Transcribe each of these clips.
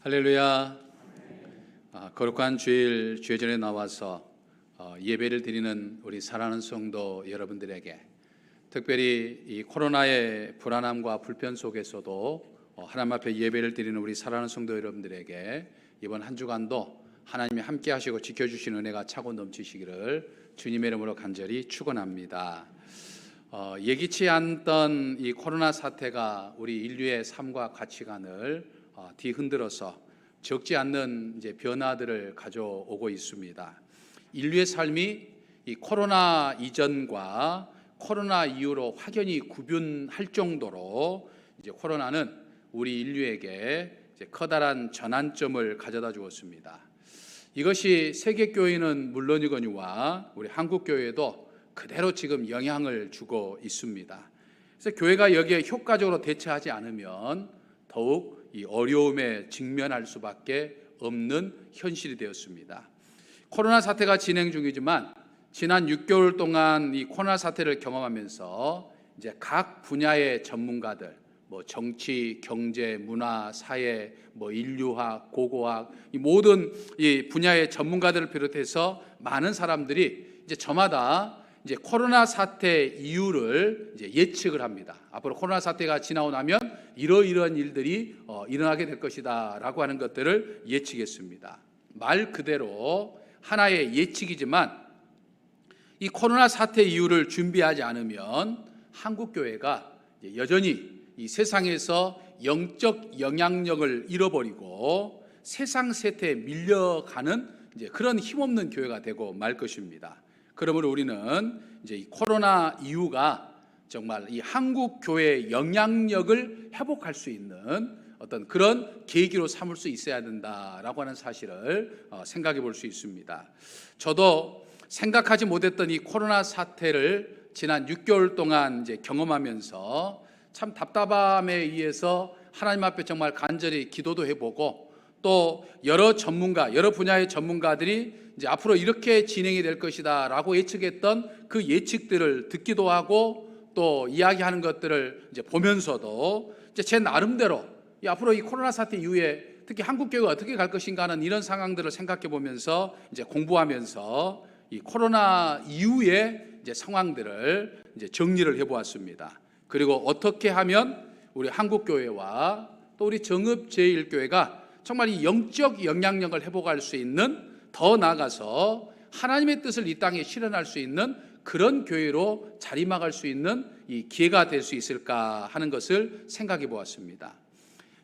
할렐루야. 거룩한 주일 주회전에 나와서 예배를 드리는 우리 사랑하는 성도 여러분들에게, 특별히 이 코로나의 불안함과 불편 속에서도 하나님 앞에 예배를 드리는 우리 사랑하는 성도 여러분들에게 이번 한 주간도 하나님이 함께 하시고 지켜주시는 은혜가 차고 넘치시기를 주님의 이름으로 간절히 축원합니다. 예기치 않던 이 코로나 사태가 우리 인류의 삶과 가치관을 뒤흔들어서 적지 않는 이제 변화들을 가져오고 있습니다. 인류의 삶이 이 코로나 이전과 코로나 이후로 확연히 구분할 정도로 이제 코로나는 우리 인류에게 이제 커다란 전환점을 가져다 주었습니다. 이것이 세계 교회는 물론이거니와 우리 한국 교회도 그대로 지금 영향을 주고 있습니다. 그래서 교회가 여기에 효과적으로 대처하지 않으면 더욱 이 어려움에 직면할 수밖에 없는 현실이 되었습니다. 코로나 사태가 진행 중이지만 지난 6개월 동안 이 코로나 사태를 경험하면서 이제 각 분야의 전문가들, 정치, 경제, 문화, 사회, 인류학, 고고학, 이 모든 이 분야의 전문가들을 비롯해서 많은 사람들이 이제 저마다 이제 코로나 사태 이유를 이제 예측을 합니다. 앞으로 코로나 사태가 지나고 나면 이러이러한 일들이 일어나게 될 것이다라고 하는 것들을 예측했습니다. 말 그대로 하나의 예측이지만 이 코로나 사태 이유를 준비하지 않으면 한국 교회가 여전히 이 세상에서 영적 영향력을 잃어버리고 세상 세태에 밀려가는 이제 그런 힘없는 교회가 되고 말 것입니다. 그러므로 우리는 이제 이 코로나 이후가 정말 이 한국 교회의 영향력을 회복할 수 있는 어떤 그런 계기로 삼을 수 있어야 된다라고 하는 사실을 생각해 볼 수 있습니다. 저도 생각하지 못했던 이 코로나 사태를 지난 6개월 동안 이제 경험하면서 참 답답함에 의해서 하나님 앞에 정말 간절히 기도도 해보고, 또 여러 분야의 전문가들이 이제 앞으로 이렇게 진행이 될 것이다라고 예측했던 그 예측들을 듣기도 하고 또 이야기하는 것들을 이제 보면서도 이제 제 나름대로 앞으로 이 코로나 사태 이후에 특히 한국 교회가 어떻게 갈 것인가 하는 이런 상황들을 생각해 보면서 이제 공부하면서 이 코로나 이후의 이제 상황들을 이제 정리를 해보았습니다. 그리고 어떻게 하면 우리 한국 교회와 또 우리 정읍-제1교회가 정말 이 영적 영향력을 회복할 수 있는, 더 나아가서 하나님의 뜻을 이 땅에 실현할 수 있는 그런 교회로 자리막을 수 있는 이 기회가 될 수 있을까 하는 것을 생각해 보았습니다.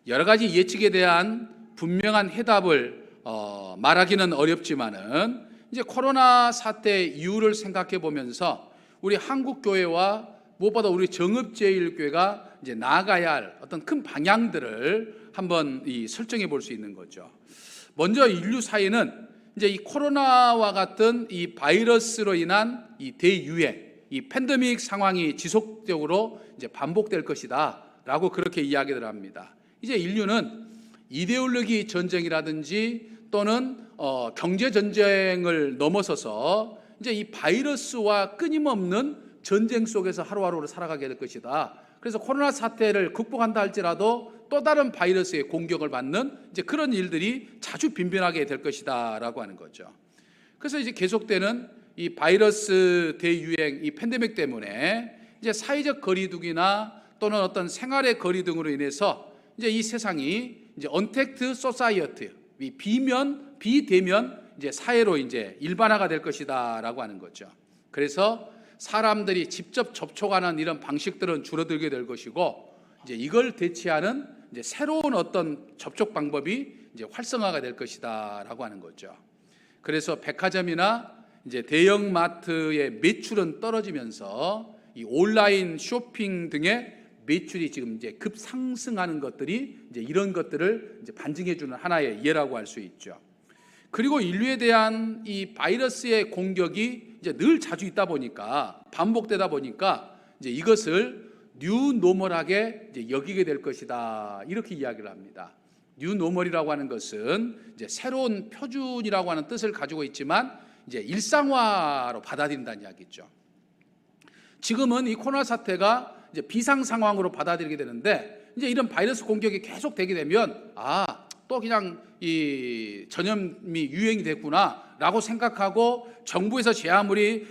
여러 가지 예측에 대한 분명한 해답을 말하기는 어렵지만은 이제 코로나 사태 이유를 생각해 보면서 우리 한국 교회와 무엇보다 우리 정읍-제1교회가 이제 나아가야 할 어떤 큰 방향들을 한번 설정해 볼 수 있는 거죠. 먼저 인류 사회는 이제 이 코로나와 같은 이 바이러스로 인한 이 대유행, 이 팬데믹 상황이 지속적으로 이제 반복될 것이다라고 그렇게 이야기를 합니다. 이제 인류는 이데올로기 전쟁이라든지 또는 경제 전쟁을 넘어서서 이제 이 바이러스와 끊임없는 전쟁 속에서 하루하루를 살아가게 될 것이다. 그래서 코로나 사태를 극복한다 할지라도 또 다른 바이러스의 공격을 받는 이제 그런 일들이 자주 빈번하게 될 것이다라고 하는 거죠. 그래서 이제 계속되는 이 바이러스 대유행, 이 팬데믹 때문에 이제 사회적 거리두기나 또는 어떤 생활의 거리 등으로 인해서 이제 이 세상이 이제 언택트 소사이어티, 비대면 이제 사회로 이제 일반화가 될 것이다라고 하는 거죠. 그래서 사람들이 직접 접촉하는 이런 방식들은 줄어들게 될 것이고, 이제 이걸 대체하는 이제 새로운 어떤 접촉 방법이 이제 활성화가 될 것이다라고 하는 거죠. 그래서 백화점이나 이제 대형 마트의 매출은 떨어지면서 이 온라인 쇼핑 등의 매출이 지금 이제 급상승하는 것들이 이제 이런 것들을 이제 반증해 주는 하나의 예라고 할 수 있죠. 그리고 인류에 대한 이 바이러스의 공격이 이제 늘 자주 있다 보니까, 반복되다 보니까 이제 이것을 뉴노멀하게 이제 여기게 될 것이다, 이렇게 이야기를 합니다. 뉴노멀이라고 하는 것은 이제 새로운 표준이라고 하는 뜻을 가지고 있지만 이제 일상화로 받아들인다는 이야기죠. 지금은 이 코로나 사태가 이제 비상 상황으로 받아들이게 되는데, 이제 이런 바이러스 공격이 계속 되게 되면 또 그냥 이 전염이 유행이 됐구나라고 생각하고 정부에서 제 아무리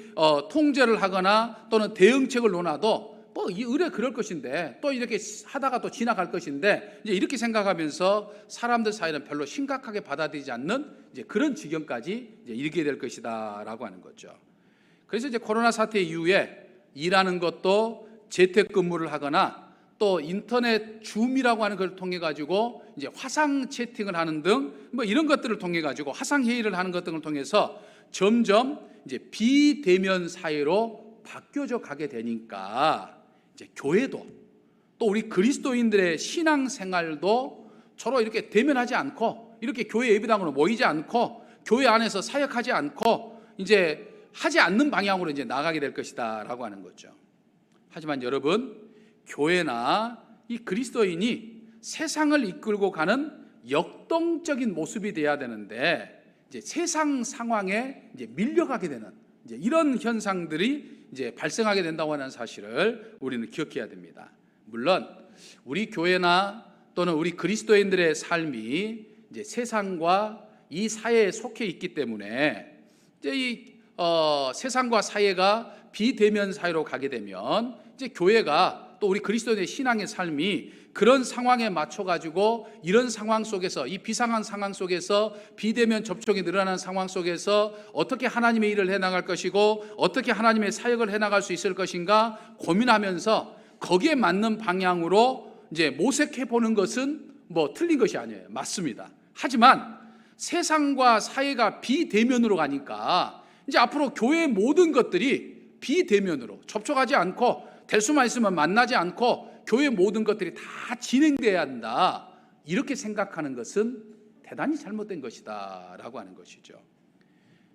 통제를 하거나 또는 대응책을 논하도 뭐 의뢰 그럴 것인데 또 이렇게 하다가 또 지나갈 것인데 이제 이렇게 생각하면서 사람들 사이는 별로 심각하게 받아들이지 않는 이제 그런 지경까지 이제 이르게 될 것이다라고 하는 거죠. 그래서 이제 코로나 사태 이후에 일하는 것도 재택근무를 하거나 또 인터넷 줌이라고 하는 걸 통해 가지고 이제 화상 채팅을 하는 등 뭐 이런 것들을 통해 가지고 화상 회의를 하는 것 등을 통해서 점점 이제 비대면 사회로 바뀌어져 가게 되니까 이제 교회도 또 우리 그리스도인들의 신앙 생활도 서로 이렇게 대면하지 않고 이렇게 교회 예배당으로 모이지 않고 교회 안에서 사역하지 않고 이제 하지 않는 방향으로 이제 나가게 될 것이다라고 하는 거죠. 하지만 여러분, 교회나 이 그리스도인이 세상을 이끌고 가는 역동적인 모습이 돼야 되는데 이제 세상 상황에 이제 밀려가게 되는 이제 이런 현상들이 이제 발생하게 된다고 하는 사실을 우리는 기억해야 됩니다. 물론 우리 교회나 또는 우리 그리스도인들의 삶이 이제 세상과 이 사회에 속해 있기 때문에 이제 이 세상과 사회가 비대면 사회로 가게 되면 이제 교회가 또 우리 그리스도인의 신앙의 삶이 그런 상황에 맞춰 가지고 이런 상황 속에서 이 비상한 상황 속에서 비대면 접촉이 늘어나는 상황 속에서 어떻게 하나님의 일을 해 나갈 것이고 어떻게 하나님의 사역을 해 나갈 수 있을 것인가 고민하면서 거기에 맞는 방향으로 이제 모색해 보는 것은 뭐 틀린 것이 아니에요. 맞습니다. 하지만 세상과 사회가 비대면으로 가니까 이제 앞으로 교회의 모든 것들이 비대면으로 접촉하지 않고 될 수만 있으면 만나지 않고 교회 모든 것들이 다 진행돼야 한다 이렇게 생각하는 것은 대단히 잘못된 것이다 라고 하는 것이죠.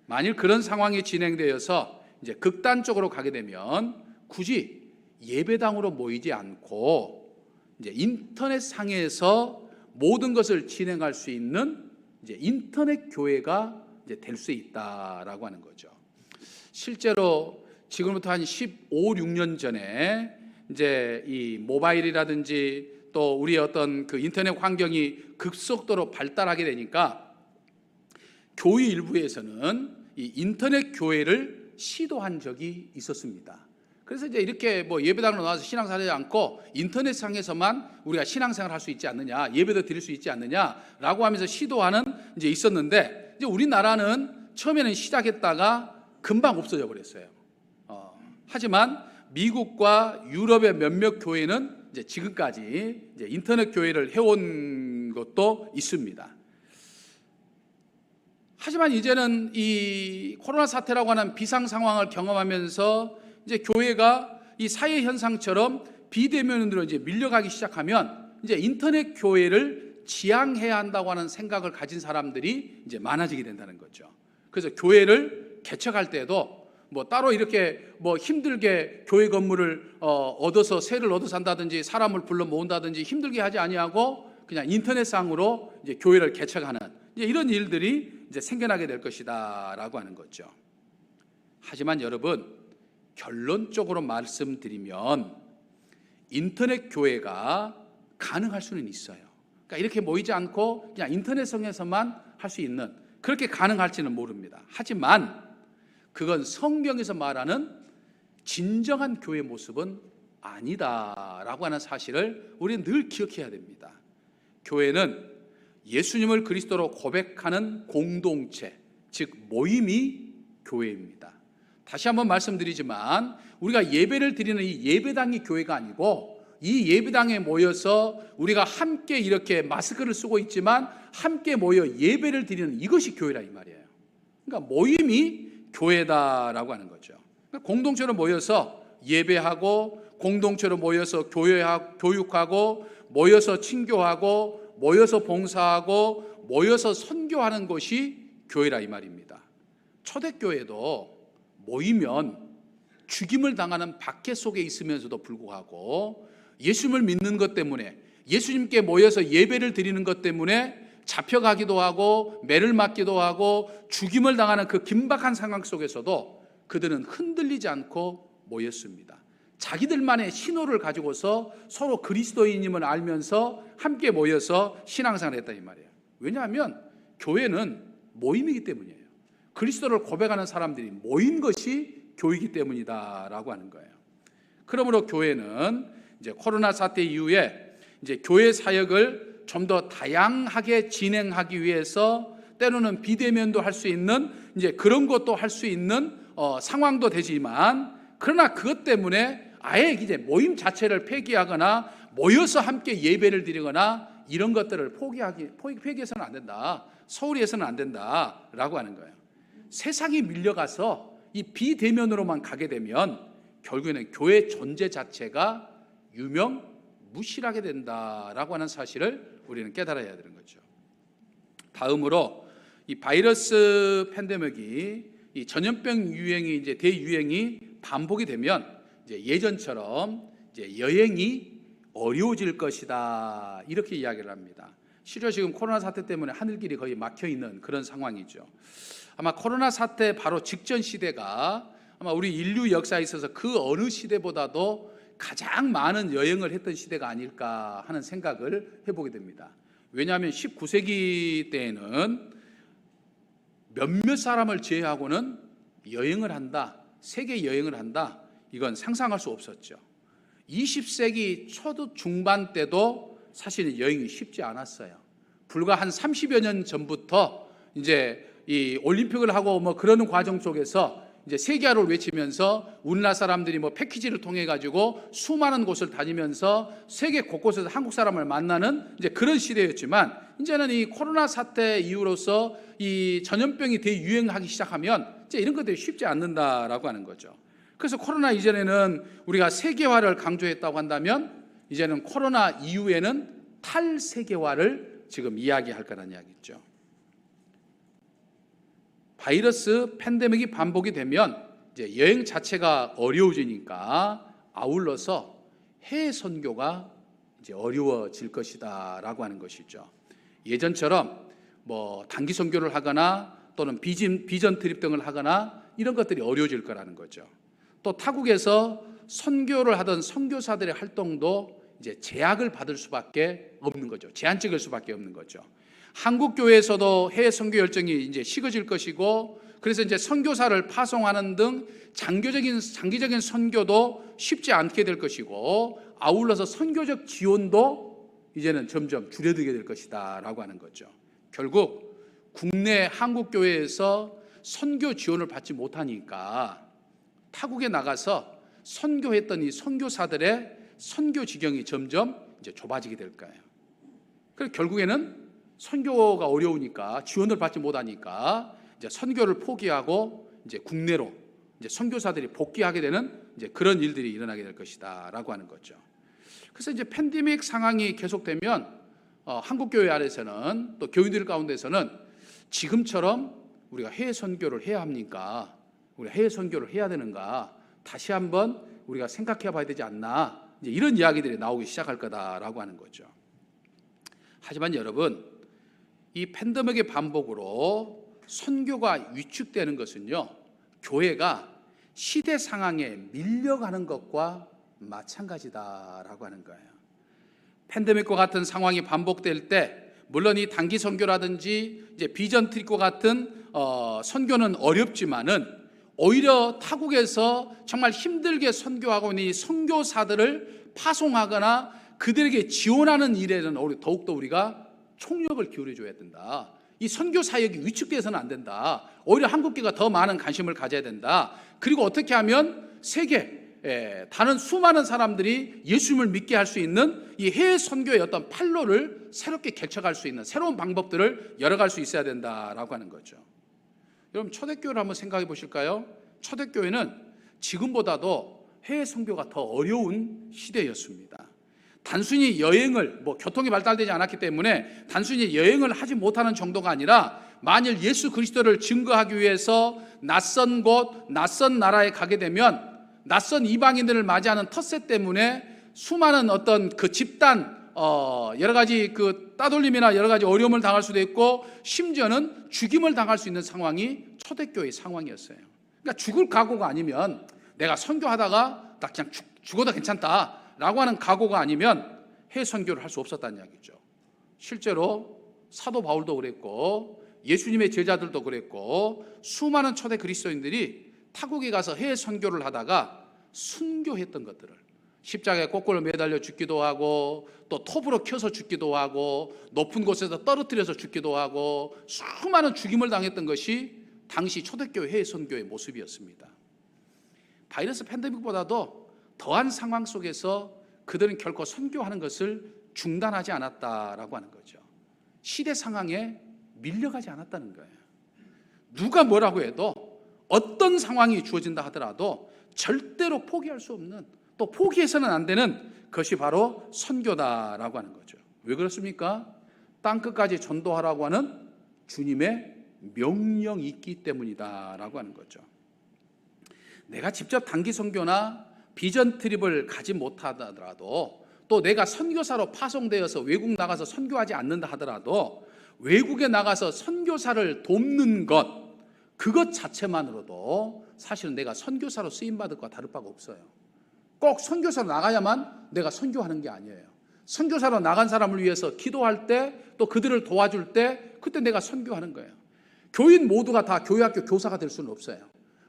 만일 그런 상황이 진행되어서 이제 극단적으로 가게 되면 굳이 예배당으로 모이지 않고 이제 인터넷 상에서 모든 것을 진행할 수 있는 이제 인터넷 교회가 이제 될 수 있다라고 하는 거죠. 실제로 지금부터 한 15, 16년 전에 이제 이 모바일이라든지 또 우리의 어떤 그 인터넷 환경이 급속도로 발달하게 되니까 교회 일부에서는 이 인터넷 교회를 시도한 적이 있었습니다. 그래서 이제 이렇게 뭐 예배당으로 나와서 신앙생활 하지 않고 인터넷상에서만 우리가 신앙생활 할 수 있지 않느냐, 예배도 드릴 수 있지 않느냐라고 하면서 시도하는 이제 있었는데 이제 우리나라는 처음에는 시작했다가 금방 없어져 버렸어요. 하지만 미국과 유럽의 몇몇 교회는 이제 지금까지 이제 인터넷 교회를 해온 것도 있습니다. 하지만 이제는 이 코로나 사태라고 하는 비상 상황을 경험하면서 이제 교회가 이 사회 현상처럼 비대면으로 이제 밀려가기 시작하면 이제 인터넷 교회를 지향해야 한다고 하는 생각을 가진 사람들이 이제 많아지게 된다는 거죠. 그래서 교회를 개척할 때도 뭐 따로 이렇게 뭐 힘들게 교회 건물을 얻어서 세를 얻어서 한다든지 사람을 불러 모은다든지 힘들게 하지 아니하고 그냥 인터넷상으로 이제 교회를 개척하는 이제 이런 일들이 이제 생겨나게 될 것이다라고 하는 거죠. 하지만 여러분, 결론적으로 말씀드리면 인터넷 교회가 가능할 수는 있어요. 그러니까 이렇게 모이지 않고 그냥 인터넷상에서만 할 수 있는 그렇게 가능할지는 모릅니다. 하지만 그건 성경에서 말하는 진정한 교회 모습은 아니다라고 하는 사실을 우리는 늘 기억해야 됩니다. 교회는 예수님을 그리스도로 고백하는 공동체, 즉 모임이 교회입니다. 다시 한번 말씀드리지만 우리가 예배를 드리는 이 예배당이 교회가 아니고 이 예배당에 모여서 우리가 함께 이렇게 마스크를 쓰고 있지만 함께 모여 예배를 드리는 이것이 교회라 이 말이에요. 그러니까 모임이 교회다라고 하는 거죠. 그러니까 공동체로 모여서 예배하고 공동체로 모여서 교육하고 모여서 친교하고 모여서 봉사하고 모여서 선교하는 것이 교회라 이 말입니다. 초대교회도 모이면 죽임을 당하는 박해 속에 있으면서도 불구하고 예수님을 믿는 것 때문에 예수님께 모여서 예배를 드리는 것 때문에 잡혀가기도 하고 매를 맞기도 하고 죽임을 당하는 그 긴박한 상황 속에서도 그들은 흔들리지 않고 모였습니다. 자기들만의 신호를 가지고서 서로 그리스도인임을 알면서 함께 모여서 신앙생활을 했다 이 말이에요. 왜냐하면 교회는 모임이기 때문이에요. 그리스도를 고백하는 사람들이 모인 것이 교회이기 때문이다라고 하는 거예요. 그러므로 교회는 이제 코로나 사태 이후에 이제 교회 사역을 좀 더 다양하게 진행하기 위해서 때로는 비대면도 할 수 있는 이제 그런 것도 할 수 있는 상황도 되지만, 그러나 그것 때문에 아예 이제 모임 자체를 폐기하거나 모여서 함께 예배를 드리거나 이런 것들을 폐기해서는 안 된다, 소홀히 해서는 안 된다라고 하는 거예요. 세상이 밀려가서 이 비대면으로만 가게 되면 결국에는 교회 존재 자체가 유명무실하게 된다라고 하는 사실을 우리는 깨달아야 되는 거죠. 다음으로 이 바이러스 팬데믹이 이 전염병 유행이 이제 대유행이 반복이 되면 이제 예전처럼 이제 여행이 어려워질 것이다, 이렇게 이야기를 합니다. 실제로 지금 코로나 사태 때문에 하늘길이 거의 막혀 있는 그런 상황이죠. 아마 코로나 사태 바로 직전 시대가 아마 우리 인류 역사에 있어서 그 어느 시대보다도 가장 많은 여행을 했던 시대가 아닐까 하는 생각을 해보게 됩니다. 왜냐하면 19세기 때에는 몇몇 사람을 제외하고는 여행을 한다, 세계 여행을 한다, 이건 상상할 수 없었죠. 20세기 초 중반 때도 사실 여행이 쉽지 않았어요. 불과 한 30여 년 전부터 이제 이 올림픽을 하고 뭐 그러는 과정 속에서 이제 세계화를 외치면서 우리나라 사람들이 뭐 패키지를 통해 가지고 수많은 곳을 다니면서 세계 곳곳에서 한국 사람을 만나는 이제 그런 시대였지만, 이제는 이 코로나 사태 이후로서 이 전염병이 대유행하기 시작하면 이제 이런 것들이 쉽지 않는다라고 하는 거죠. 그래서 코로나 이전에는 우리가 세계화를 강조했다고 한다면, 이제는 코로나 이후에는 탈세계화를 지금 이야기할 거라는 이야기죠. 바이러스 팬데믹이 반복이 되면 이제 여행 자체가 어려워지니까 아울러서 해외 선교가 이제 어려워질 것이다라고 하는 것이죠. 예전처럼 뭐 단기 선교를 하거나 또는 비전 트립 등을 하거나 이런 것들이 어려워질 거라는 거죠. 또 타국에서 선교를 하던 선교사들의 활동도 이제 제약을 받을 수밖에 없는 거죠. 제한적일 수밖에 없는 거죠. 한국 교회에서도 해외 선교 열정이 이제 식어질 것이고, 그래서 이제 선교사를 파송하는 등 장기적인 선교도 쉽지 않게 될 것이고, 아울러서 선교적 지원도 이제는 점점 줄어들게 될 것이다라고 하는 거죠. 결국 국내 한국 교회에서 선교 지원을 받지 못하니까 타국에 나가서 선교했던 이 선교사들의 선교 지경이 점점 이제 좁아지게 될 거예요. 그래서 결국에는 선교가 어려우니까 지원을 받지 못하니까 이제 선교를 포기하고 이제 국내로 이제 선교사들이 복귀하게 되는 이제 그런 일들이 일어나게 될 것이다라고 하는 거죠. 그래서 이제 팬데믹 상황이 계속되면 한국 교회 안에서는 또 교인들 가운데서는 지금처럼 우리가 해외 선교를 해야 합니까? 우리가 해외 선교를 해야 되는가? 다시 한번 우리가 생각해 봐야 되지 않나? 이제 이런 이야기들이 나오기 시작할 거다라고 하는 거죠. 하지만 여러분, 이 팬데믹의 반복으로 선교가 위축되는 것은요, 교회가 시대 상황에 밀려가는 것과 마찬가지다라고 하는 거예요. 팬데믹과 같은 상황이 반복될 때 물론 이 단기 선교라든지 이제 비전 트립과 같은 선교는 어렵지만은 오히려 타국에서 정말 힘들게 선교하고 있는 이 선교사들을 파송하거나 그들에게 지원하는 일에는 더욱더 우리가 총력을 기울여줘야 된다. 이 선교 사역이 위축돼서는 안 된다. 오히려 한국교회가 더 많은 관심을 가져야 된다. 그리고 어떻게 하면 세계 다른 수많은 사람들이 예수님을 믿게 할 수 있는 이 해외 선교의 어떤 판로를 새롭게 개척할 수 있는 새로운 방법들을 열어갈 수 있어야 된다라고 하는 거죠. 여러분, 초대교회를 한번 생각해 보실까요? 초대교회는 지금보다도 해외 선교가 더 어려운 시대였습니다. 단순히 여행을 교통이 발달되지 않았기 때문에 단순히 여행을 하지 못하는 정도가 아니라 만일 예수 그리스도를 증거하기 위해서 낯선 곳, 낯선 나라에 가게 되면 낯선 이방인들을 맞이하는 텃세 때문에 수많은 어떤 그 집단 여러 가지 그 따돌림이나 여러 가지 어려움을 당할 수도 있고 심지어는 죽임을 당할 수 있는 상황이 초대교회의 상황이었어요. 그러니까 죽을 각오가 아니면 내가 선교하다가 나 그냥 죽어도 괜찮다라고 하는 각오가 아니면 해외 선교를 할 수 없었다는 이야기죠. 실제로 사도 바울도 그랬고 예수님의 제자들도 그랬고 수많은 초대 그리스도인들이 타국에 가서 해외 선교를 하다가 순교했던 것들을 십자가에 거꾸로 매달려 죽기도 하고 또 톱으로 켜서 죽기도 하고 높은 곳에서 떨어뜨려서 죽기도 하고 수많은 죽임을 당했던 것이 당시 초대교회 해외 선교의 모습이었습니다. 바이러스 팬데믹보다도 더한 상황 속에서 그들은 결코 선교하는 것을 중단하지 않았다라고 하는 거죠. 시대 상황에 밀려가지 않았다는 거예요. 누가 뭐라고 해도 어떤 상황이 주어진다 하더라도 절대로 포기할 수 없는, 또 포기해서는 안 되는 것이 바로 선교다라고 하는 거죠. 왜 그렇습니까? 땅끝까지 전도하라고 하는 주님의 명령이 있기 때문이다라고 하는 거죠. 내가 직접 단기 선교나 비전 트립을 가지 못하더라도, 또 내가 선교사로 파송되어서 외국 나가서 선교하지 않는다 하더라도 외국에 나가서 선교사를 돕는 것, 그것 자체만으로도 사실은 내가 선교사로 쓰임받을 것과 다를 바가 없어요. 꼭 선교사로 나가야만 내가 선교하는 게 아니에요. 선교사로 나간 사람을 위해서 기도할 때, 또 그들을 도와줄 때, 그때 내가 선교하는 거예요. 교인 모두가 다 교회학교 교사가 될 수는 없어요.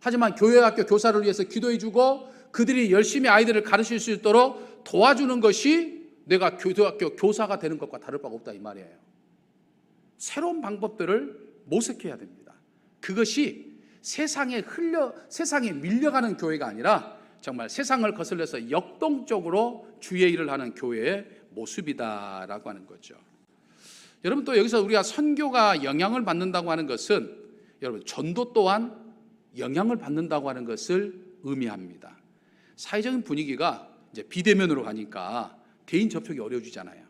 하지만 교회학교 교사를 위해서 기도해주고 그들이 열심히 아이들을 가르칠 수 있도록 도와주는 것이 내가 교회학교 교사가 되는 것과 다를 바가 없다 이 말이에요. 새로운 방법들을 모색해야 됩니다. 그것이 세상에 밀려가는 교회가 아니라 정말 세상을 거슬려서 역동적으로 주의 일을 하는 교회의 모습이다라고 하는 거죠. 여러분, 또 여기서 우리가 선교가 영향을 받는다고 하는 것은 여러분 전도 또한 영향을 받는다고 하는 것을 의미합니다. 사회적인 분위기가 이제 비대면으로 가니까 대인 접촉이 어려워지잖아요.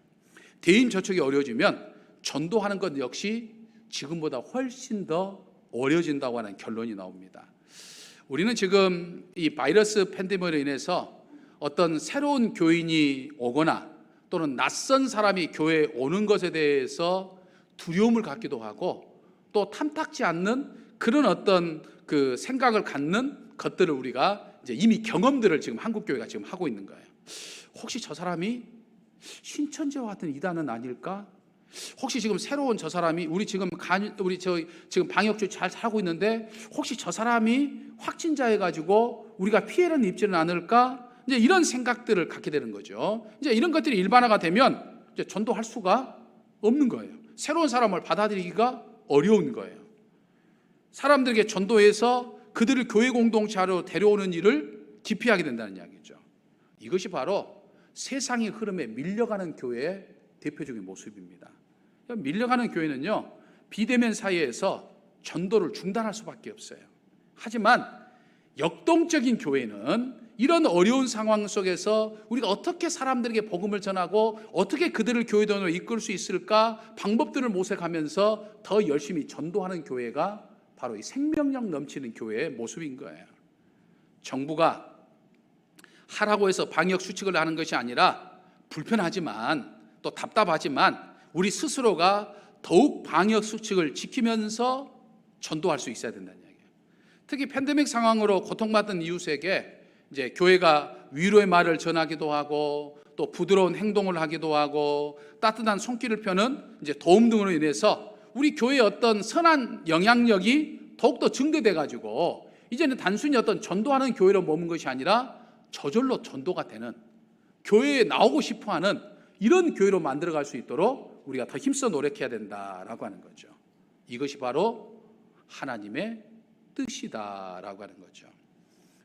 대인 접촉이 어려워지면 전도하는 것 역시 지금보다 훨씬 더 어려워진다고 하는 결론이 나옵니다. 우리는 지금 이 바이러스 팬데믹으로 인해서 어떤 새로운 교인이 오거나 또는 낯선 사람이 교회에 오는 것에 대해서 두려움을 갖기도 하고 또 탐탁지 않는 그런 어떤 그 생각을 갖는 것들을 우리가 이제 이미 경험들을 지금 한국 교회가 지금 하고 있는 거예요. 혹시 저 사람이 신천지와 같은 이단은 아닐까? 혹시 지금 새로운 저 사람이 우리 지금 방역주 잘 하고 있는데 혹시 저 사람이 확진자해 가지고 우리가 피해를 입지는 않을까? 이제 이런 생각들을 갖게 되는 거죠. 이제 이런 것들이 일반화가 되면 이제 전도할 수가 없는 거예요. 새로운 사람을 받아들이기가 어려운 거예요. 사람들에게 전도해서 그들을 교회 공동체로 데려오는 일을 기피하게 된다는 이야기죠. 이것이 바로 세상의 흐름에 밀려가는 교회의 대표적인 모습입니다. 밀려가는 교회는요, 비대면 사이에서 전도를 중단할 수밖에 없어요. 하지만 역동적인 교회는 이런 어려운 상황 속에서 우리가 어떻게 사람들에게 복음을 전하고 어떻게 그들을 교회당으로 이끌 수 있을까 방법들을 모색하면서 더 열심히 전도하는 교회가 바로 이 생명력 넘치는 교회의 모습인 거예요. 정부가 하라고 해서 방역 수칙을 하는 것이 아니라 불편하지만 또 답답하지만 우리 스스로가 더욱 방역 수칙을 지키면서 전도할 수 있어야 된다는 얘기예요. 특히 팬데믹 상황으로 고통받는 이웃에게 이제 교회가 위로의 말을 전하기도 하고 또 부드러운 행동을 하기도 하고 따뜻한 손길을 펴는 이제 도움 등으로 인해서 우리 교회의 어떤 선한 영향력이 더욱더 증대돼 가지고 이제는 단순히 어떤 전도하는 교회로 머문 것이 아니라 저절로 전도가 되는, 교회에 나오고 싶어하는 이런 교회로 만들어갈 수 있도록 우리가 더 힘써 노력해야 된다라고 하는 거죠. 이것이 바로 하나님의 뜻이다라고 하는 거죠.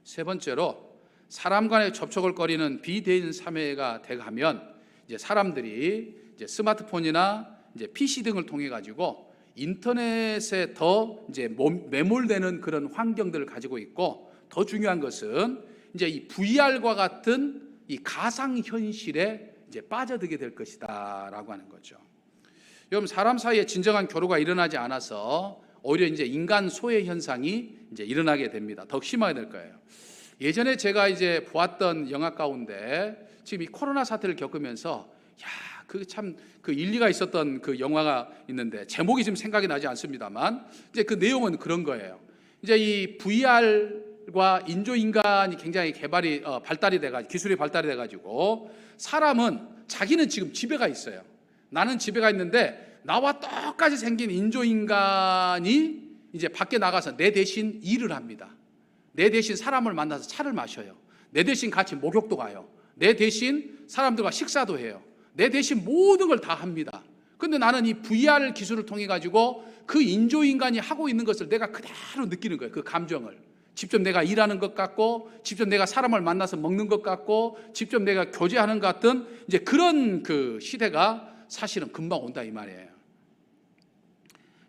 세 번째로 사람 간의 접촉을 꺼리는 비대인 사회가 돼가면 이제 사람들이 이제 스마트폰이나 이제 PC 등을 통해 가지고 인터넷에 더 이제 매몰되는 그런 환경들을 가지고 있고, 더 중요한 것은 이제 이 VR과 같은 이 가상 현실에 이제 빠져들게 될 것이다라고 하는 거죠. 여러분, 사람 사이에 진정한 교류가 일어나지 않아서 오히려 이제 인간 소외 현상이 이제 일어나게 됩니다. 더 심하게 될 거예요. 예전에 제가 이제 보았던 영화 가운데 지금 이 코로나 사태를 겪으면서 그 참 그 일리가 있었던 그 영화가 있는데 제목이 지금 생각이 나지 않습니다만 이제 그 내용은 그런 거예요. 이제 이 VR과 인조인간이 굉장히 발달이 돼가지고 기술이 발달이 돼가지고 사람은 자기는 지금 집에 가 있어요. 나는 집에 가 있는데 나와 똑같이 생긴 인조인간이 이제 밖에 나가서 내 대신 일을 합니다. 내 대신 사람을 만나서 차를 마셔요. 내 대신 같이 목욕도 가요. 내 대신 사람들과 식사도 해요. 내 대신 모든 걸 다 합니다. 근데 나는 이 VR 기술을 통해 가지고 그 인조인간이 하고 있는 것을 내가 그대로 느끼는 거예요. 그 감정을. 직접 내가 일하는 것 같고, 직접 내가 사람을 만나서 먹는 것 같고, 직접 내가 교제하는 것 같은 이제 그런 그 시대가 사실은 금방 온다 이 말이에요.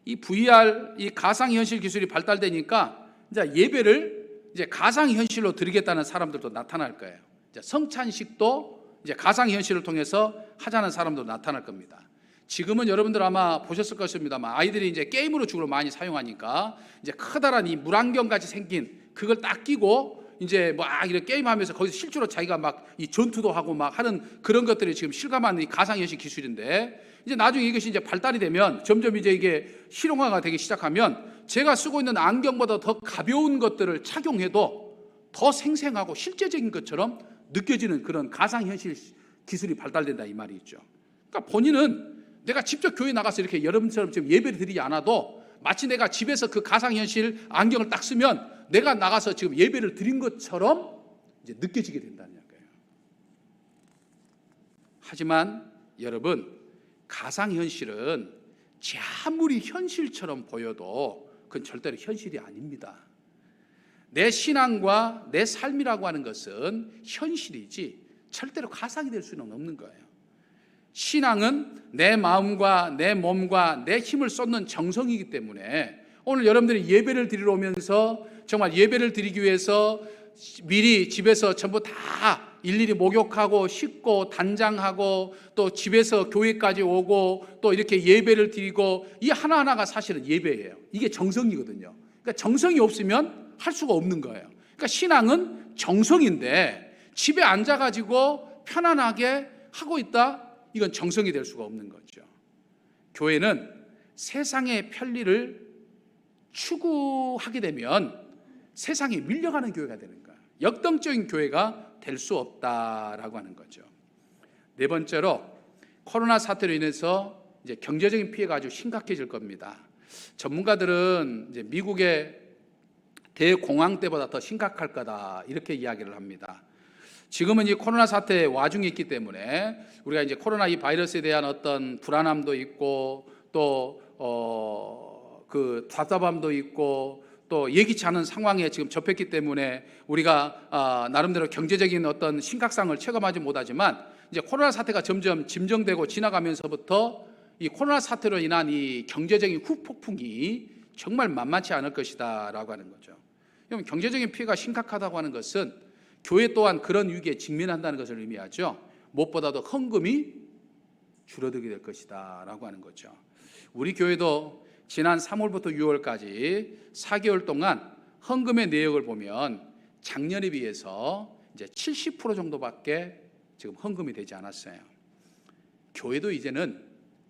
이 VR, 이 가상현실 기술이 발달되니까 이제 예배를 이제 가상현실로 드리겠다는 사람들도 나타날 거예요. 이제 성찬식도 이제 가상현실을 통해서 하자는 사람도 나타날 겁니다. 지금은 여러분들 아마 보셨을 것입니다만 아이들이 이제 게임으로 주로 많이 사용하니까 이제 커다란 이 물안경 같이 생긴 그걸 딱 끼고 이제 막 이렇게 게임하면서 거기서 실제로 자기가 막 이 전투도 하고 막 하는 그런 것들이 지금 실감하는 이 가상현실 기술인데 이제 나중에 이것이 이제 발달이 되면 점점 이제 이게 실용화가 되기 시작하면 제가 쓰고 있는 안경보다 더 가벼운 것들을 착용해도 더 생생하고 실제적인 것처럼 느껴지는 그런 가상현실 기술이 발달된다 이 말이 있죠. 그러니까 본인은 내가 직접 교회 나가서 이렇게 여러분처럼 지금 예배를 드리지 않아도 마치 내가 집에서 그 가상현실 안경을 딱 쓰면 내가 나가서 지금 예배를 드린 것처럼 이제 느껴지게 된다는 거예요. 하지만 여러분, 가상현실은 아무리 현실처럼 보여도 그건 절대로 현실이 아닙니다. 내 신앙과 내 삶이라고 하는 것은 현실이지 절대로 가상이 될 수는 없는 거예요. 신앙은 내 마음과 내 몸과 내 힘을 쏟는 정성이기 때문에 오늘 여러분들이 예배를 드리러 오면서 정말 예배를 드리기 위해서 미리 집에서 전부 다 일일이 목욕하고 씻고 단장하고 또 집에서 교회까지 오고 또 이렇게 예배를 드리고 이 하나하나가 사실은 예배예요. 이게 정성이거든요. 그러니까 정성이 없으면 할 수가 없는 거예요. 그러니까 신앙은 정성인데 집에 앉아가지고 편안하게 하고 있다? 이건 정성이 될 수가 없는 거죠. 교회는 세상의 편리를 추구하게 되면 세상에 밀려가는 교회가 되는 거예요. 역동적인 교회가 될 수 없다라고 하는 거죠. 네 번째로 코로나 사태로 인해서 이제 경제적인 피해가 아주 심각해질 겁니다. 전문가들은 이제 미국의 대공황 때보다 더 심각할 거다 이렇게 이야기를 합니다. 지금은 이 코로나 사태 와중에 있기 때문에 우리가 이제 코로나 이 바이러스에 대한 어떤 불안함도 있고 또 그 답답함도 있고 또 예기치 않은 상황에 지금 접했기 때문에 우리가 나름대로 경제적인 어떤 심각성을 체감하지 못하지만 이제 코로나 사태가 점점 진정되고 지나가면서부터 이 코로나 사태로 인한 이 경제적인 후폭풍이 정말 만만치 않을 것이다라고 하는 거죠. 그럼 경제적인 피해가 심각하다고 하는 것은 교회 또한 그런 위기에 직면한다는 것을 의미하죠. 무엇보다도 헌금이 줄어들게 될 것이다라고 하는 거죠. 우리 교회도 지난 3월부터 6월까지 4개월 동안 헌금의 내역을 보면 작년에 비해서 이제 70% 정도밖에 지금 헌금이 되지 않았어요. 교회도 이제는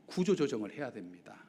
구조조정을 해야 됩니다.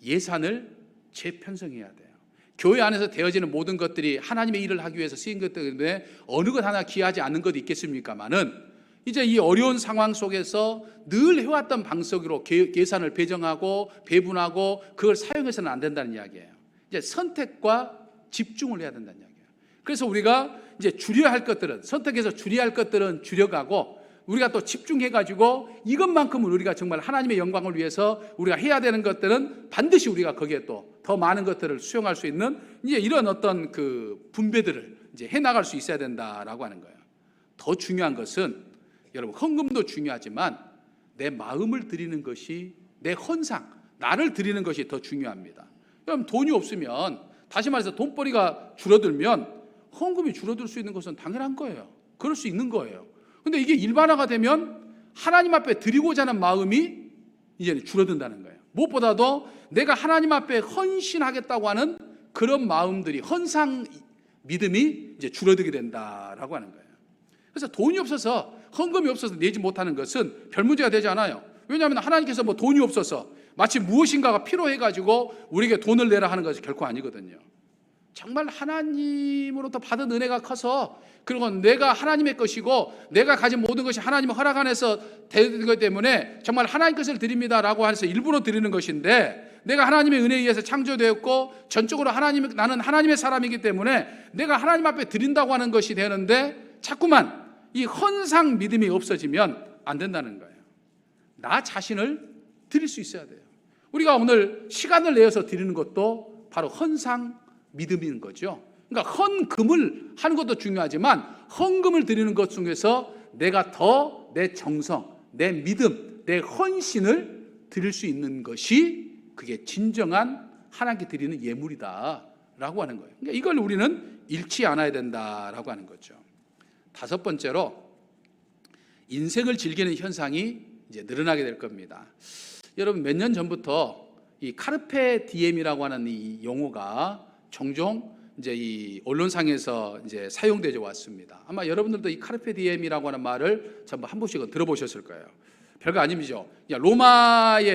예산을 재편성해야 돼요. 교회 안에서 되어지는 모든 것들이 하나님의 일을 하기 위해서 쓰인 것 때문에 어느 것 하나 기여하지 않는 것도 있겠습니까마는 이제 이 어려운 상황 속에서 늘 해왔던 방식으로 예산을 배정하고 배분하고 그걸 사용해서는 안 된다는 이야기예요. 이제 선택과 집중을 해야 된다는 이야기예요. 그래서 우리가 이제 줄여야 할 것들은 선택해서 줄여야 할 것들은 줄여가고 우리가 또 집중해가지고 이것만큼은 우리가 정말 하나님의 영광을 위해서 우리가 해야 되는 것들은 반드시 우리가 거기에 또 더 많은 것들을 수용할 수 있는 이제 이런 어떤 그 분배들을 이제 해나갈 수 있어야 된다라고 하는 거예요. 더 중요한 것은 여러분 헌금도 중요하지만 내 마음을 드리는 것이 내 헌상, 나를 드리는 것이 더 중요합니다. 그럼 돈이 없으면 다시 말해서 돈벌이가 줄어들면 헌금이 줄어들 수 있는 것은 당연한 거예요. 그럴 수 있는 거예요. 근데 이게 일반화가 되면 하나님 앞에 드리고자 하는 마음이 이제는 줄어든다는 거예요. 무엇보다도 내가 하나님 앞에 헌신하겠다고 하는 그런 마음들이 헌상 믿음이 이제 줄어들게 된다라고 하는 거예요. 그래서 돈이 없어서 헌금이 없어서 내지 못하는 것은 별 문제가 되지 않아요. 왜냐하면 하나님께서 뭐 돈이 없어서 마치 무엇인가가 필요해가지고 우리에게 돈을 내라 하는 것이 결코 아니거든요. 정말 하나님으로부터 받은 은혜가 커서, 그리고 내가 하나님의 것이고 내가 가진 모든 것이 하나님의 허락 안에서 되는 것 때문에 정말 하나님 것을 드립니다라고 해서 일부러 드리는 것인데, 내가 하나님의 은혜에 의해서 창조되었고 전적으로 나는 하나님의 사람이기 때문에 내가 하나님 앞에 드린다고 하는 것이 되는데, 자꾸만 이 헌상 믿음이 없어지면 안 된다는 거예요. 나 자신을 드릴 수 있어야 돼요. 우리가 오늘 시간을 내어서 드리는 것도 바로 헌상 믿음인 거죠. 그러니까 헌금을 하는 것도 중요하지만 헌금을 드리는 것 중에서 내가 더 내 정성, 내 믿음, 내 헌신을 드릴 수 있는 것이 그게 진정한 하나님께 드리는 예물이다라고 하는 거예요. 그러니까 이걸 우리는 잃지 않아야 된다라고 하는 거죠. 다섯 번째로, 인생을 즐기는 현상이 이제 늘어나게 될 겁니다. 여러분, 몇 년 전부터 이 카르페 디엠이라고 하는 이 용어가 종종 이제 이 언론상에서 이제 사용되어 왔습니다. 아마 여러분들도 이 카르페 디엠이라고 하는 말을 전부 한 번씩은 들어보셨을 거예요. 별거 아니죠.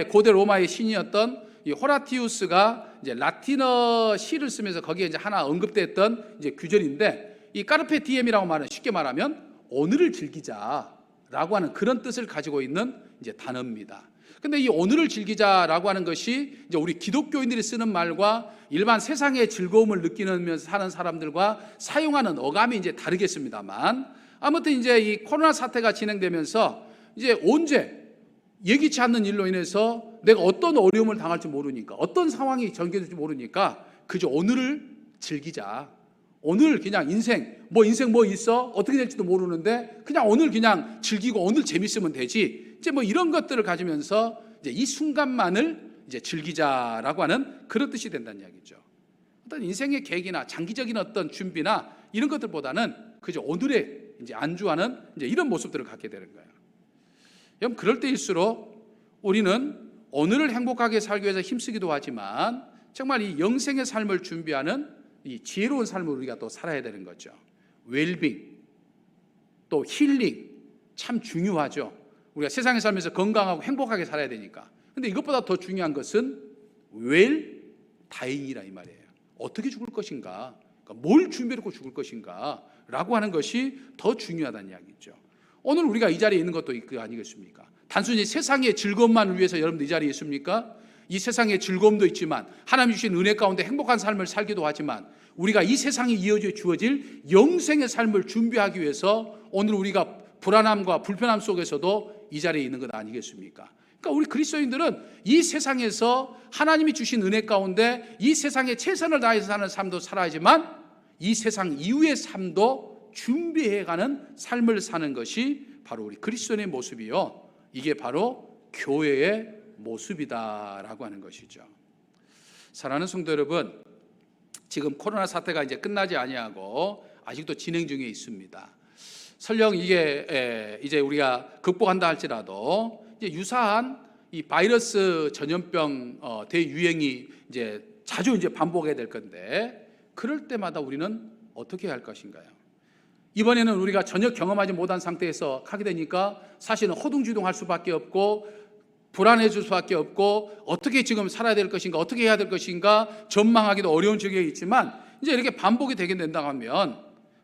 고대 로마의 신이었던 이 호라티우스가 이제 라틴어 시를 쓰면서 거기에 이제 하나 언급됐던 이제 규절인데, 이 카르페 디엠이라고 말은 쉽게 말하면 오늘을 즐기자라고 하는 그런 뜻을 가지고 있는 이제 단어입니다. 근데 이 오늘을 즐기자라고 하는 것이 이제 우리 기독교인들이 쓰는 말과 일반 세상의 즐거움을 느끼면서 사는 사람들과 사용하는 어감이 이제 다르겠습니다만, 아무튼 이제 이 코로나 사태가 진행되면서 이제 언제 예기치 않는 일로 인해서 내가 어떤 어려움을 당할지 모르니까, 어떤 상황이 전개될지 모르니까 그저 오늘을 즐기자. 오늘 그냥 인생 뭐 있어? 어떻게 될지도 모르는데 그냥 오늘 그냥 즐기고 오늘 재밌으면 되지. 이제 뭐 이런 것들을 가지면서 이제 이 순간만을 이제 즐기자라고 하는 그런 뜻이 된다는 이야기죠. 어떤 인생의 계획이나 장기적인 어떤 준비나 이런 것들보다는 그저 오늘에 이제 안주하는 이제 이런 모습들을 갖게 되는 거예요. 여러분, 그럴 때일수록 우리는 오늘을 행복하게 살기 위해서 힘쓰기도 하지만 정말 이 영생의 삶을 준비하는 이 지혜로운 삶을 우리가 또 살아야 되는 거죠. 웰빙, 또 힐링 참 중요하죠. 우리가 세상에 살면서 건강하고 행복하게 살아야 되니까. 근데 이것보다 더 중요한 것은 다잉이라 이 말이에요. 어떻게 죽을 것인가, 그러니까 뭘 준비해놓고 죽을 것인가 라고 하는 것이 더 중요하다는 이야기죠. 오늘 우리가 이 자리에 있는 것도 그 아니겠습니까? 단순히 세상의 즐거움만 위해서 여러분들 이 자리에 있습니까? 이 세상의 즐거움도 있지만 하나님 주신 은혜 가운데 행복한 삶을 살기도 하지만, 우리가 이 세상에 이어져 주어질 영생의 삶을 준비하기 위해서 오늘 우리가 불안함과 불편함 속에서도 이 자리에 있는 것 아니겠습니까? 그러니까 우리 그리스도인들은 이 세상에서 하나님이 주신 은혜 가운데 이 세상에 최선을 다해서 사는 삶도 살아야지만 이 세상 이후의 삶도 준비해가는 삶을 사는 것이 바로 우리 그리스도인의 모습이요, 이게 바로 교회의 모습이다라고 하는 것이죠. 사랑하는 성도 여러분, 지금 코로나 사태가 이제 끝나지 아니하고 아직도 진행 중에 있습니다. 설령 이게 이제 우리가 극복한다 할지라도 이제 유사한 이 바이러스 전염병 대유행이 이제 자주 이제 반복해야 될 건데, 그럴 때마다 우리는 어떻게 해야 할 것인가요? 이번에는 우리가 전혀 경험하지 못한 상태에서 하게 되니까 사실은 허둥지둥할 수밖에 없고 불안해질 수밖에 없고, 어떻게 지금 살아야 될 것인가, 어떻게 해야 될 것인가 전망하기도 어려운 지경에 있지만, 이제 이렇게 반복이 되게 된다고 하면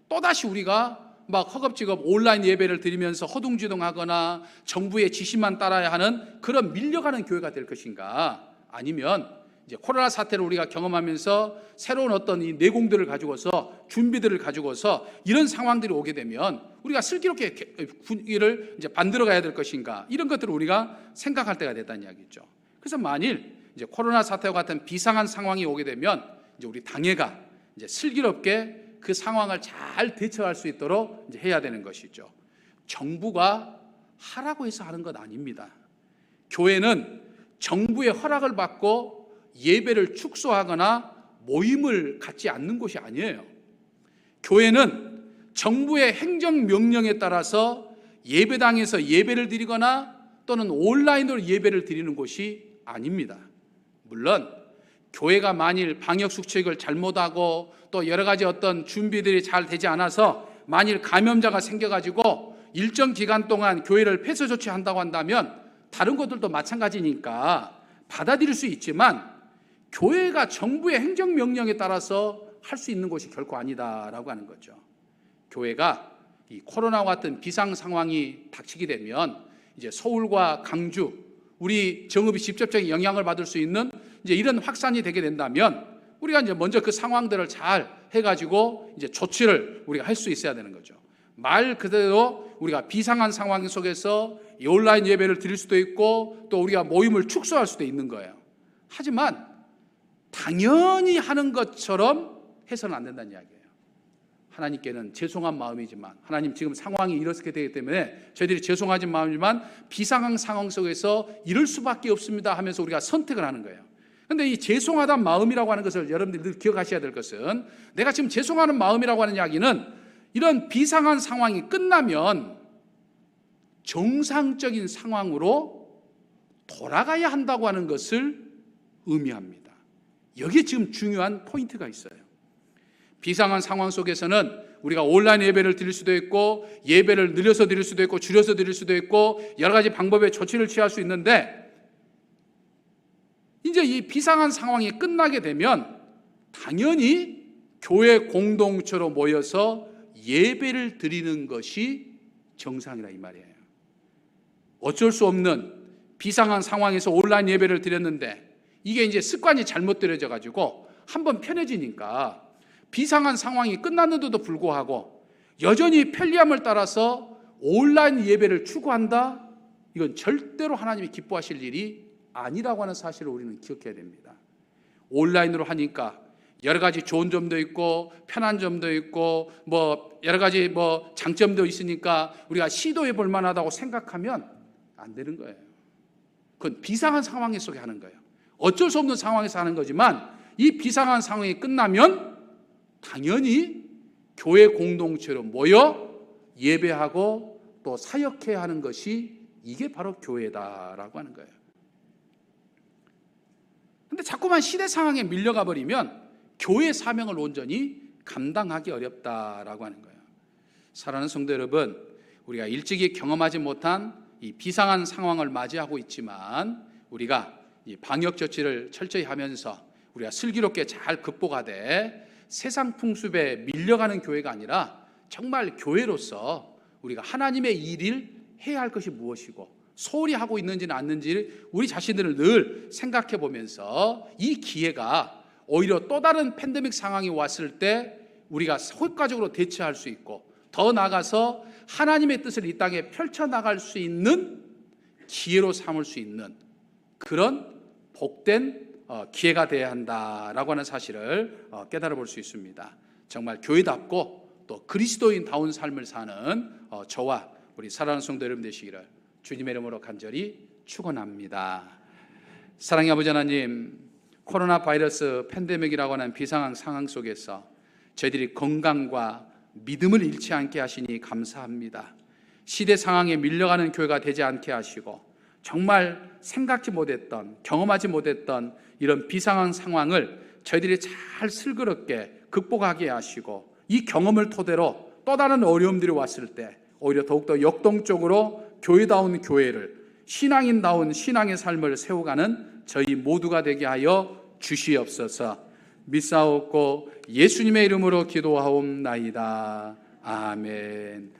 또다시 우리가 막 허겁지겁 온라인 예배를 드리면서 허둥지둥하거나 정부의 지시만 따라야 하는 그런 밀려가는 교회가 될 것인가, 아니면 이제 코로나 사태를 우리가 경험하면서 새로운 어떤 이 내공들을 가지고서, 준비들을 가지고서 이런 상황들이 오게 되면 우리가 슬기롭게 분위기를 이제 만들어 가야 될 것인가, 이런 것들을 우리가 생각할 때가 됐다는 이야기죠. 그래서 만일 이제 코로나 사태와 같은 비상한 상황이 오게 되면 이제 우리 당회가 이제 슬기롭게 그 상황을 잘 대처할 수 있도록 이제 해야 되는 것이죠. 정부가 하라고 해서 하는 것 아닙니다. 교회는 정부의 허락을 받고 예배를 축소하거나 모임을 갖지 않는 곳이 아니에요. 교회는 정부의 행정명령에 따라서 예배당에서 예배를 드리거나 또는 온라인으로 예배를 드리는 곳이 아닙니다. 물론 교회가 만일 방역수칙을 잘못하고 또 여러 가지 어떤 준비들이 잘 되지 않아서 만일 감염자가 생겨가지고 일정 기간 동안 교회를 폐쇄 조치한다고 한다면 다른 것들도 마찬가지니까 받아들일 수 있지만, 교회가 정부의 행정명령에 따라서 할 수 있는 곳이 결코 아니다라고 하는 거죠. 교회가 이 코로나와 같은 비상 상황이 닥치게 되면 이제 서울과 강주, 우리 정읍이 직접적인 영향을 받을 수 있는 이제 이런 확산이 되게 된다면 우리가 이제 먼저 그 상황들을 잘 해가지고 이제 조치를 우리가 할 수 있어야 되는 거죠. 말 그대로 우리가 비상한 상황 속에서 이 온라인 예배를 드릴 수도 있고 또 우리가 모임을 축소할 수도 있는 거예요. 하지만 당연히 하는 것처럼 해서는 안 된다는 이야기예요. 하나님께는 죄송한 마음이지만, 하나님 지금 상황이 이렇게 되기 때문에 저희들이 죄송하진 마음이지만 비상한 상황 속에서 이럴 수밖에 없습니다 하면서 우리가 선택을 하는 거예요. 그런데 이 죄송하다는 마음이라고 하는 것을 여러분들이 늘 기억하셔야 될 것은, 내가 지금 죄송하는 마음이라고 하는 이야기는 이런 비상한 상황이 끝나면 정상적인 상황으로 돌아가야 한다고 하는 것을 의미합니다. 여기에 지금 중요한 포인트가 있어요. 비상한 상황 속에서는 우리가 온라인 예배를 드릴 수도 있고, 예배를 늘려서 드릴 수도 있고, 줄여서 드릴 수도 있고, 여러 가지 방법의 조치를 취할 수 있는데, 이제 이 비상한 상황이 끝나게 되면 당연히 교회 공동체로 모여서 예배를 드리는 것이 정상이라 이 말이에요. 어쩔 수 없는 비상한 상황에서 온라인 예배를 드렸는데 이게 이제 습관이 잘못 들여져 가지고 한번 편해지니까 비상한 상황이 끝났는데도 불구하고 여전히 편리함을 따라서 온라인 예배를 추구한다? 이건 절대로 하나님이 기뻐하실 일이 아니라고 하는 사실을 우리는 기억해야 됩니다. 온라인으로 하니까 여러 가지 좋은 점도 있고 편한 점도 있고 뭐 여러 가지 뭐 장점도 있으니까 우리가 시도해 볼 만하다고 생각하면 안 되는 거예요. 그건 비상한 상황 속에 하는 거예요. 어쩔 수 없는 상황에서 하는 거지만 이 비상한 상황이 끝나면 당연히 교회 공동체로 모여 예배하고 또 사역해야 하는 것이 이게 바로 교회다라고 하는 거예요. 근데 자꾸만 시대 상황에 밀려가 버리면 교회 사명을 온전히 감당하기 어렵다라고 하는 거예요. 사랑하는 성도 여러분, 우리가 일찍이 경험하지 못한 이 비상한 상황을 맞이하고 있지만 우리가 이 방역 조치를 철저히 하면서 우리가 슬기롭게 잘 극복하되 세상 풍습에 밀려가는 교회가 아니라 정말 교회로서 우리가 하나님의 일을 해야 할 것이 무엇이고 소홀히 하고 있는지는 않는지를 우리 자신들을 늘 생각해 보면서 이 기회가 오히려 또 다른 팬데믹 상황이 왔을 때 우리가 효과적으로 대처할 수 있고 더 나아가서 하나님의 뜻을 이 땅에 펼쳐나갈 수 있는 기회로 삼을 수 있는 그런 복된 기회가 되어야 한다라고 하는 사실을 깨달아 볼 수 있습니다. 정말 교회답고 또 그리스도인다운 삶을 사는 저와 우리 사랑하는 성도 여러분 되시기를 주님의 이름으로 간절히 축원합니다. 사랑의 아버지 하나님, 코로나 바이러스 팬데믹이라고 하는 비상한 상황 속에서 저희들이 건강과 믿음을 잃지 않게 하시니 감사합니다. 시대 상황에 밀려가는 교회가 되지 않게 하시고 정말 생각지 못했던, 경험하지 못했던 이런 비상한 상황을 저희들이 잘 슬그럽게 극복하게 하시고 이 경험을 토대로 또 다른 어려움들이 왔을 때 오히려 더욱더 역동적으로 교회다운 교회를, 신앙인다운 신앙의 삶을 세워가는 저희 모두가 되게 하여 주시옵소서. 믿사옵고 예수님의 이름으로 기도하옵나이다. 아멘.